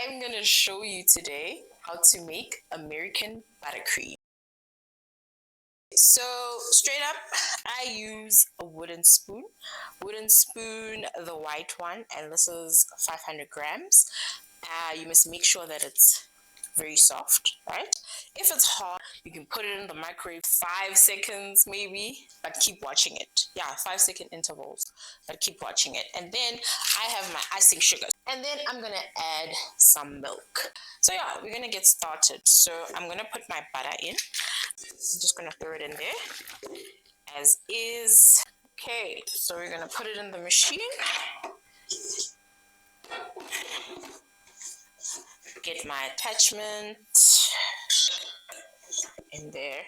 I'm going to show you today how to make American Buttercream. So straight up, I use a wooden spoon, the white one, and this is 500 grams. You must make sure that it's very soft, right? If it's hot, you can put it in the microwave 5 seconds maybe, but keep watching it. Yeah, 5-second intervals, but keep watching it. And then I have my icing sugar, and then I'm gonna add some milk. So yeah, we're gonna get started. So I'm gonna put my butter in. I'm just gonna throw it in there as is. Okay, so we're gonna put it in the machine. Get my attachment in there.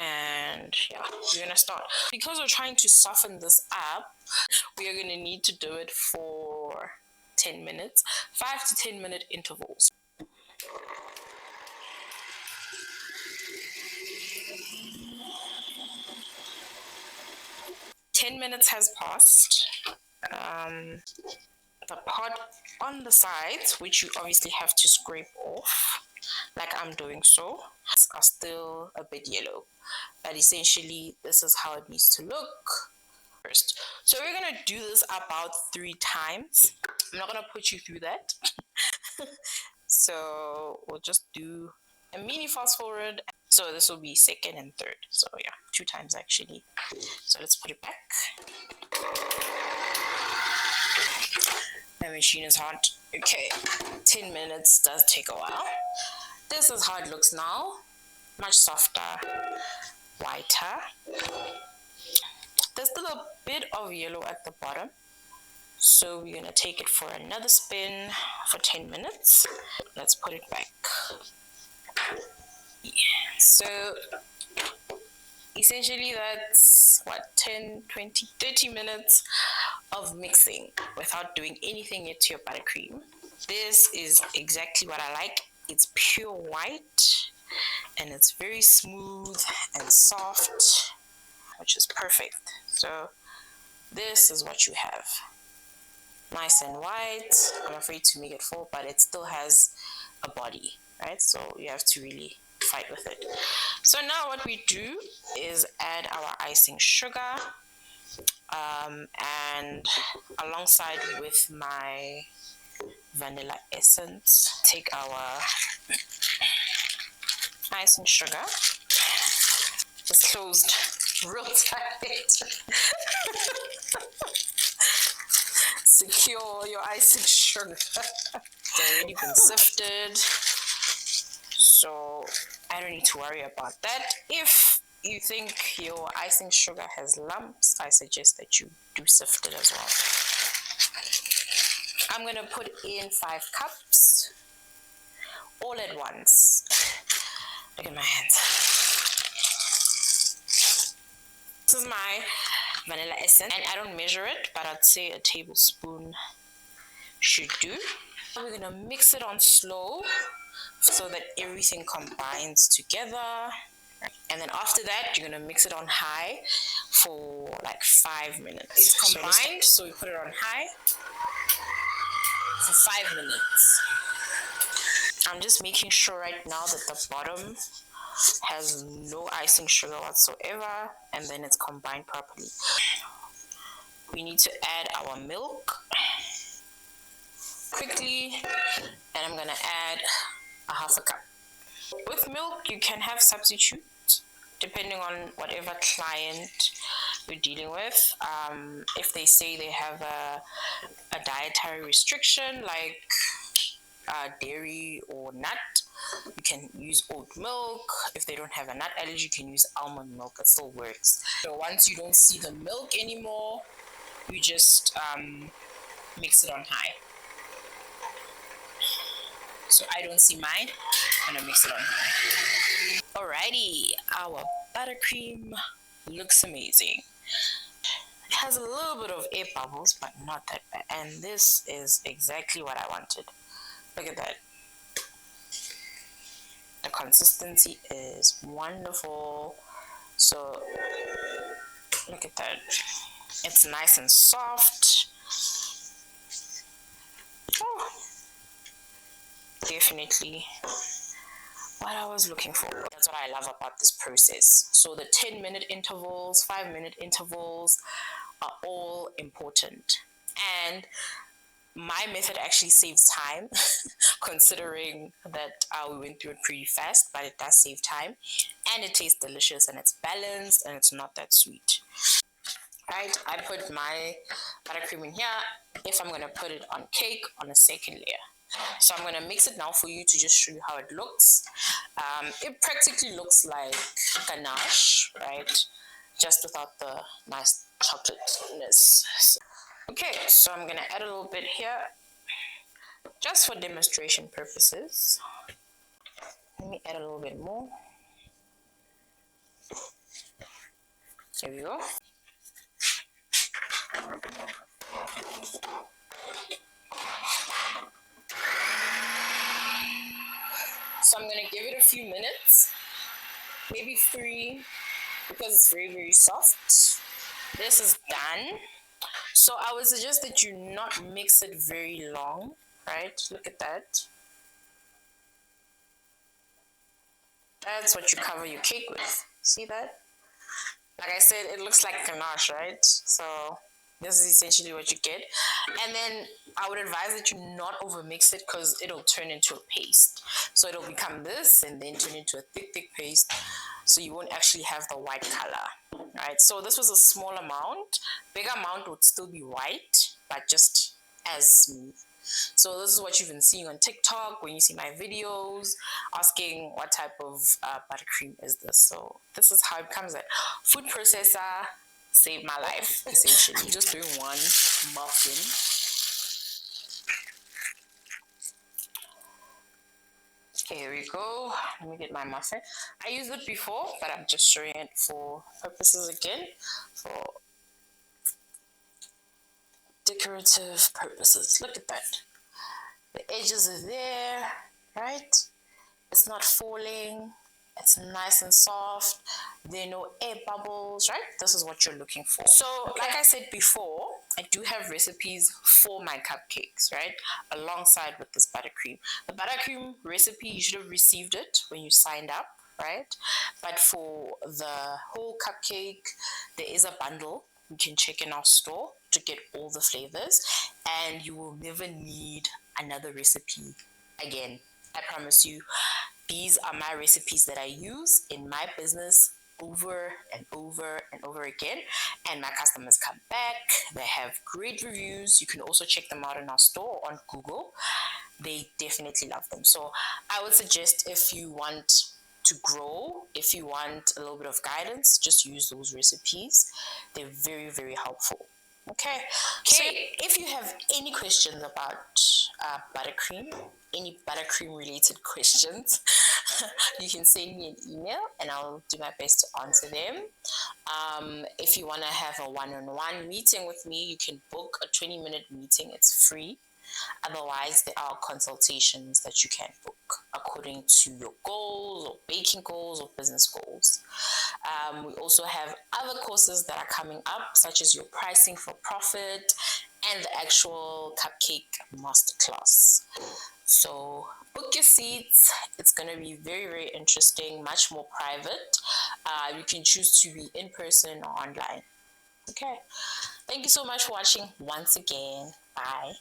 And yeah, we're gonna start. Because we're trying to soften this up, we are gonna need to do it for 10 minutes, 5 to 10 minute intervals. Ten minutes has passed. The part on the sides, which you obviously have to scrape off, like I'm doing so, are still a bit yellow. But essentially, this is how it needs to look first. So we're gonna do this about 3 times. I'm not gonna put you through that. So we'll just do a mini fast forward. So this will be second and third. So yeah, 2 times actually. So let's put it back. My machine is hot. Okay, 10 minutes does take a while. This is how it looks now. Much softer, whiter. There's still a bit of yellow at the bottom. So we're gonna take it for another spin for 10 minutes. Let's put it back. Yeah. So essentially that's what, 10, 20, 30 minutes of mixing without doing anything yet to your buttercream. This is exactly what I like. It's pure white and it's very smooth and soft, which is perfect. So this is what you have. Nice and white. I'm afraid to make it full, but it still has a body, right? So you have to really fight with it. So now what we do is add our icing sugar, and alongside with my vanilla essence, take our icing sugar. It's closed real tight. Secure your icing sugar. It's already been sifted, so I don't need to worry about that. If you think your icing sugar has lumps, I suggest that you do sift it as well. I'm gonna put in 5 cups all at once. Look at my hands. This is my vanilla essence, and I don't measure it, but I'd say a tablespoon should do. We're gonna mix it on slow so that everything combines together. And then after that, you're gonna mix it on high for like 5 minutes. It's combined, so we put it on high for 5 minutes. I'm just making sure right now that the bottom has no icing sugar whatsoever, and then it's combined properly. We need to add our milk quickly, and I'm gonna add a half a cup. With milk, you can have substitute depending on whatever client you're dealing with. If they say they have a dietary restriction like dairy or nut, you can use oat milk. If they don't have a nut allergy, you can use almond milk. It still works. So once you don't see the milk anymore, you just mix it on high. So I don't see mine, I'm gonna mix it on high. Alrighty, our buttercream looks amazing. It has a little bit of air bubbles, but not that bad. And this is exactly what I wanted. Look at that. The consistency is wonderful. So look at that. It's nice and soft. Oh, definitely what I was looking for. That's what I love about this process. So the 10-minute intervals, 5-minute intervals are all important. And my method actually saves time, considering that we went through it pretty fast, but it does save time. And it tastes delicious and it's balanced and it's not that sweet. Right, I put my buttercream in here. If I'm going to put it on cake, on a second layer. So I'm going to mix it now for you to just show you how it looks. It practically looks like ganache, right? Just without the nice chocolateness. Okay, so I'm going to add a little bit here, just for demonstration purposes. Let me add a little bit more. There we go. So I'm going to give it a few minutes, maybe 3, because it's very, very soft. This is done. So I would suggest that you not mix it very long, right? Look at that. That's what you cover your cake with. See that? Like I said, it looks like ganache, right? So this is essentially what you get. And then I would advise that you not over mix it because it'll turn into a paste. So it'll become this and then turn into a thick paste. So you won't actually have the white color, right? So this was a small amount. Bigger amount would still be white, but just as smooth. So this is what you've been seeing on TikTok when you see my videos asking what type of buttercream is this. So this is how it comes out. Food processor saved my life, essentially. Just doing one muffin. Okay, here we go. Let me get my muffin. I used it before, but I'm just showing it for purposes again. For decorative purposes. Look at that. The edges are there, right? It's not falling. It's nice and soft. There are no air bubbles, right? This is what you're looking for. So, like I said before, I do have recipes for my cupcakes, right? Alongside with this buttercream. The buttercream recipe, you should have received it when you signed up, right? But for the whole cupcake, there is a bundle you can check in our store to get all the flavors, and you will never need another recipe again. I promise you. These are my recipes that I use in my business over and over and over again, and my customers come back. They have great reviews. You can also check them out in our store on Google. They definitely love them. So I would suggest, if you want to grow, if you want a little bit of guidance, just use those recipes. They're very, very helpful. Okay. So if you have any questions about buttercream, any buttercream related questions, you can send me an email and I'll do my best to answer them. If you want to have a one-on-one meeting with me, you can book a 20-minute meeting. It's free. Otherwise, there are consultations that you can book according to your goals or baking goals or business goals. We also have other courses that are coming up, such as your pricing for profit and the actual cupcake masterclass. So book your seats. It's going to be very, very interesting, much more private. You can choose to be in person or online. Okay. Thank you so much for watching once again. Bye.